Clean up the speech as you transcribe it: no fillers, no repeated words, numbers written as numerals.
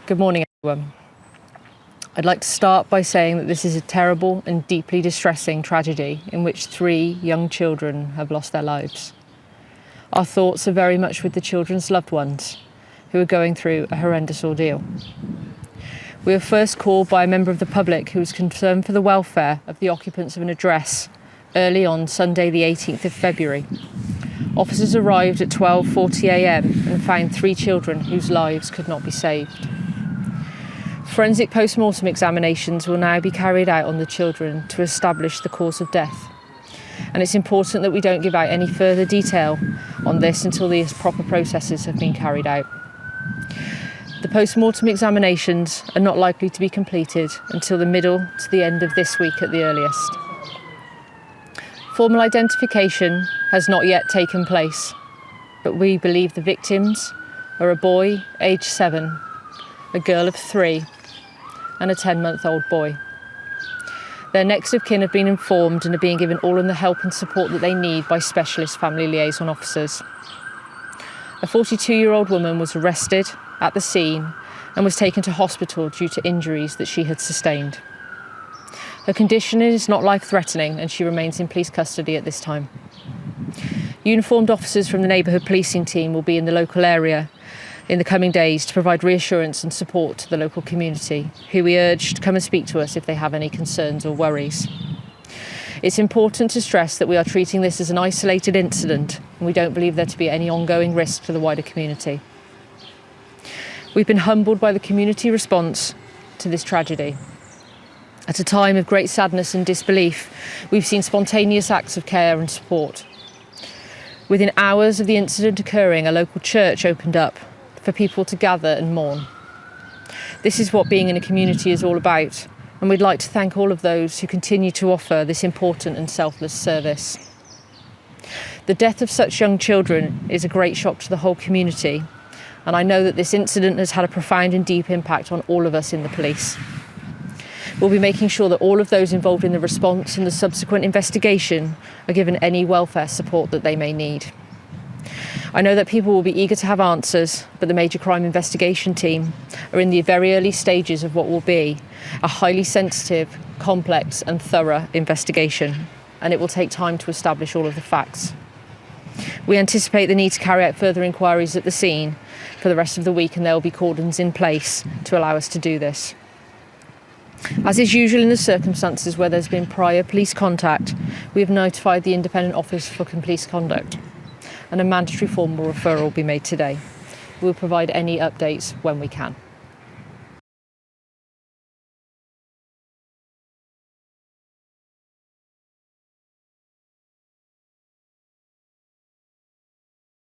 Good morning, everyone. I'd like to start by saying that this is a terrible and deeply distressing tragedy in which 3 young children have lost their lives. Our thoughts are very much with the children's loved ones who are going through a horrendous ordeal. We were first called by a member of the public who was concerned for the welfare of the occupants of an address early on Sunday the 18th of February. Officers arrived at 12:40 a.m. and found 3 children whose lives could not be saved. Forensic post-mortem examinations will now be carried out on the children to establish the cause of death. And it's important that we don't give out any further detail on this until these proper processes have been carried out. The post-mortem examinations are not likely to be completed until the middle to the end of this week at the earliest. Formal identification has not yet taken place, but we believe the victims are a boy aged 7, a girl of 3, and a 10-month-old boy. Their next of kin have been informed and are being given all of the help and support that they need by specialist family liaison officers. A 42-year-old woman was arrested at the scene and was taken to hospital due to injuries that she had sustained. Her condition is not life-threatening and she remains in police custody at this time. Uniformed officers from the neighbourhood policing team will be in the local area in the coming days to provide reassurance and support to the local community, who we urge to come and speak to us if they have any concerns or worries. It's important to stress that we are treating this as an isolated incident and we don't believe there to be any ongoing risk to the wider community. We've been humbled by the community response to this tragedy. At a time of great sadness and disbelief, we've seen spontaneous acts of care and support. Within hours of the incident occurring, a local church opened up for people to gather and mourn. This is what being in a community is all about, and we'd like to thank all of those who continue to offer this important and selfless service. The death of such young children is a great shock to the whole community, and I know that this incident has had a profound and deep impact on all of us in the police. We'll be making sure that all of those involved in the response and the subsequent investigation are given any welfare support that they may need. I know that people will be eager to have answers, but the Major Crime Investigation team are in the very early stages of what will be a highly sensitive, complex and thorough investigation, and it will take time to establish all of the facts. We anticipate the need to carry out further inquiries at the scene for the rest of the week, and there will be cordons in place to allow us to do this. As is usual in the circumstances where there's been prior police contact, we have notified the Independent Office for Police Conduct, and a mandatory formal referral will be made today. We will provide any updates when we can.